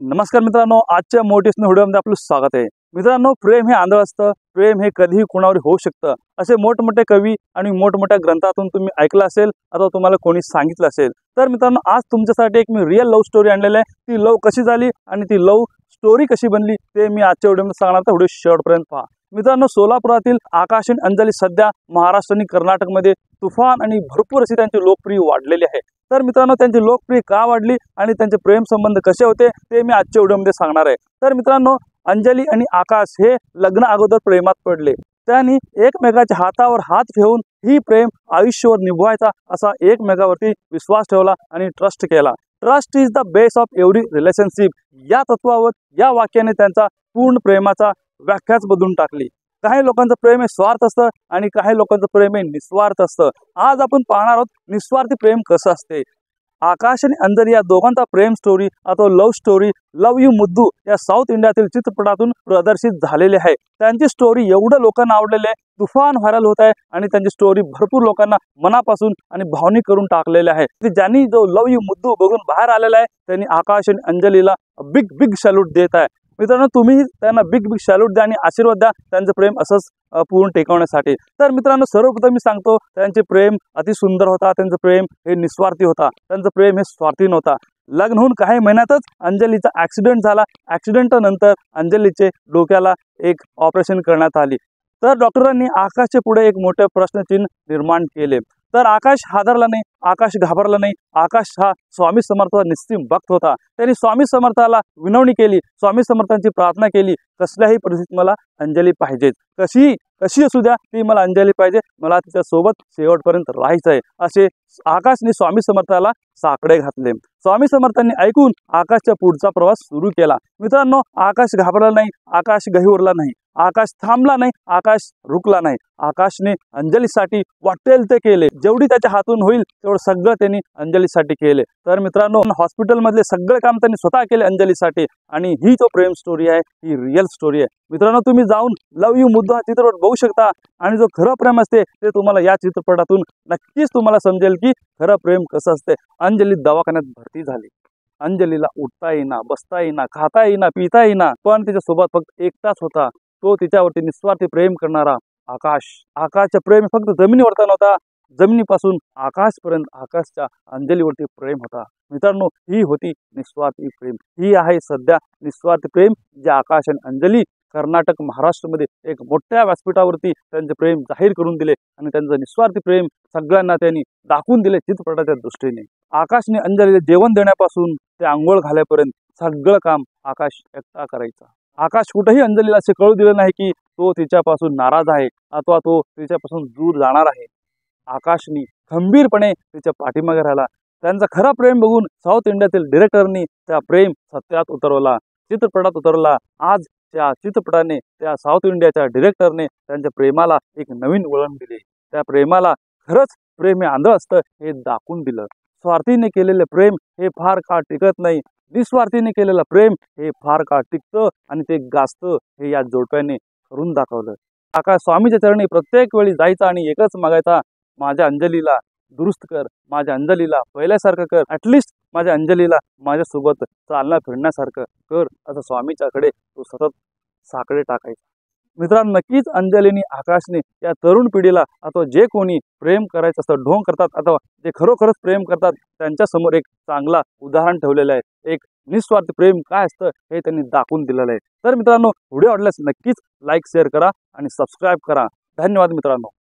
नमस्कार मित्रांनो, आजच्या मोटिवेशनल व्हिडिओमध्ये आपलं स्वागत आहे। मित्रांनो, प्रेम हे आंधळ असतं, प्रेम हे कधीही कुणावर होऊ शकतं असे मोठमोठे कवी आणि मोठमोठ्या ग्रंथातून तुम्ही ऐकलं असेल अथवा तुम्हाला कोणी सांगितलं असेल। तर मित्रांनो, आज तुमच्यासाठी एक मी रिअल लव्ह स्टोरी आणलेली आहे। ती लव्ह कशी झाली आणि ती लव्ह स्टोरी कशी बनली ते मी आजच्या व्हिडिओमध्ये सांगणार, तर व्हिडिओ शेवटपर्यंत पहा। मित्रांनो, सोलापुरातील आकाश आणि अंजली सध्या महाराष्ट्र आणि कर्नाटकमध्ये तुफान आणि भरपूर अशी त्यांची लोकप्रिय वाढलेली आहे। तर मित्रांनो, त्यांची लोकप्रिय का वाढली आणि त्यांचे प्रेम संबंध कसे होते ते मी आजच्या व्हिडिओमध्ये सांगणार आहे। तर मित्रांनो, अंजली आणि आकाश हे लग्न अगोदर प्रेमात पडले। त्यांनी एकमेकाच्या हातावर हात ठेवून ही प्रेम आयुष्यभर निभवायचा असा एकमेकावरती विश्वास ठेवला आणि ट्रस्ट केला। Trust is the base of every relationship या तत्वावर या वाक्याने त्यांचा पूर्ण प्रेमाचा व्याख्याच बदलून टाकली। काही लोकांचं प्रेम हे स्वार्थ असतं आणि काही लोकांचं प्रेम हे निस्वार्थ असतं। आज आपण पाहणार आहोत निस्वार्थी प्रेम कसं असते। आकाश आणि अंजली या दोघांचा प्रेम स्टोरी अथवा लव्ह स्टोरी लव यू मुद्दू या साऊथ इंडियातील चित्रपटातून प्रदर्शित झालेली आहे। त्यांची स्टोरी एवढं लोकांना आवडलेली आहे, तुफान व्हायरल होत आहे आणि त्यांची स्टोरी भरपूर लोकांना मनापासून आणि भावनिक करून टाकलेली आहे। ज्यांनी जो लव यू मुद्दू बघून बाहेर आलेला आहे त्यांनी आकाश आणि अंजलीला बिग बिग सॅल्यूट देत आहे। मित्रांनो, तुम्ही त्यांना बिग बिग सॅल्यूट द्या आणि आशीर्वाद द्या त्यांचं प्रेम असंच पूर्ण टिकवण्यासाठी। तर मित्रांनो, सर्वप्रथम मी सांगतो त्यांचे प्रेम अति सुंदर होता, त्यांचं प्रेम हे निस्वार्थी होता, त्यांचं प्रेम हे स्वार्थी नव्हता। लग्न होऊन काही महिन्यातच अंजलीचा ॲक्सिडेंट झाला। ॲक्सिडेंटनंतर अंजलीचे डोक्याला एक ऑपरेशन करण्यात आली। तर डॉक्टरांनी आकाशच्या पुढे एक मोठे प्रश्नचिन्ह निर्माण केले। तर आकाश हादरला नाही, आकाश घाबरला नाही। आकाश हा स्वामी समर्थाचा निस्सीम भक्त होता। त्यांनी स्वामी समर्थाला विनवणी केली, स्वामी समर्थांची प्रार्थना केली, कसल्याही परिस्थितीत मला अंजली पाहिजे, कशी कशी असू द्या ती मला अंजली पाहिजे, मला तिच्या सोबत शेवटपर्यंत राहायचं आहे असे आकाशने स्वामी समर्थाला साकडे घातले। स्वामी समर्थांनी ऐकून आकाशचा पुढचा प्रवास सुरू केला। मित्रांनो, आकाश घाबरला नाही, आकाश गहिवरला नाही, आकाश थांबला नाही, आकाश रुकला नाही। आकाशने अंजलीसाठी वाटेल ते केले, जेवढी त्याच्या हातून होईल तेवढं सगळं त्यांनी अंजलीसाठी केले। तर मित्रांनो, हॉस्पिटलमधले सगळे काम त्यांनी स्वतः केले अंजलीसाठी आणि ही जो प्रेम स्टोरी आहे ही रिअल स्टोरी आहे। मित्रांनो, तुम्ही जाऊन लव यू मुद्दा हा चित्रपट बघू शकता आणि जो खरं प्रेम असते ते तुम्हाला या चित्रपटातून नक्कीच तुम्हाला समजेल की खरं प्रेम कसं असते। अंजली दवाखान्यात भरती झाली, अंजलीला उठता येईना, बसता येईना, खाता येईना, पिता येईना, पण तिच्यासोबत फक्त एकटाच होता, तो तिच्यावरती निस्वार्थी प्रेम करणारा आकाश। आकाशचं प्रेम फक्त जमिनीवरचा नव्हता, जमिनीपासून आकाशपर्यंत आकाशच्या अंजलीवरती प्रेम होता। मित्रांनो, ही होती निस्वार्थी प्रेम, ही आहे सध्या निस्वार्थी प्रेम जे आकाश आणि अंजली कर्नाटक महाराष्ट्रमध्ये एक मोठ्या व्यासपीठावरती त्यांचे प्रेम जाहीर करून दिले आणि त्यांचं निस्वार्थी प्रेम सगळ्यांना त्यांनी दाखवून दिले चित्रपटाच्या दृष्टीने। आकाशने अंजलीला जेवण देण्यापासून ते आंघोळ घाल्यापर्यंत सगळं काम आकाश एकटा करायचा। आकाश कुठेही अंजलीला असे कळू दिले नाही की तो तिच्यापासून नाराज आहे अथवा तो तिच्यापासून दूर जाणार आहे। आकाशने खंबीरपणे तिच्या पाठीमागे राहिला। त्यांचा खरा प्रेम बघून साऊथ इंडियातील डिरेक्टरनी त्या प्रेम सत्यात उतरवला, चित्रपटात उतरवला। आज त्या चित्रपटाने, त्या साऊथ इंडियाच्या डिरेक्टरने त्यांच्या प्रेमाला एक नवीन वळण दिले। त्या प्रेमाला खरंच प्रेम हे आंधळ असतं हे दाखवून दिलं। स्वार्थीने केलेले प्रेम हे फार काळ टिकत नाही, निस्वार्थीने केलेलं प्रेम हे फार काळ टिकतं आणि ते गाजतं, हे या जोडप्याने करून दाखवलं। आकाश स्वामीच्या चरणी प्रत्येक वेळी जायचा आणि एकच मागायचा, माझ्या अंजलीला दुरुस्त कर, माझ्या अंजलीला पहिल्यासारखं कर, ॲटलिस्ट माझ्या अंजलीला माझ्यासोबत चालण्या फिरण्यासारखं कर, असं स्वामीच्याकडे तो सतत साकडे टाकायचा। मित्रांनो, नक्कीच अंजलीने, आकाशने या तरुण पिढीला अथवा जे कोणी प्रेम करायचं असतं, ढोंग करतात अथवा जे खरोखरच प्रेम करतात त्यांच्यासमोर एक चांगला उदाहरण ठेवलेलं आहे। एक निस्वार्थ प्रेम काय असतं हे त्यांनी दाखवून दिलेलं आहे। तर मित्रांनो, व्हिडिओ आवडल्यास नक्कीच लाईक शेअर करा आणि सबस्क्राईब करा। धन्यवाद मित्रांनो।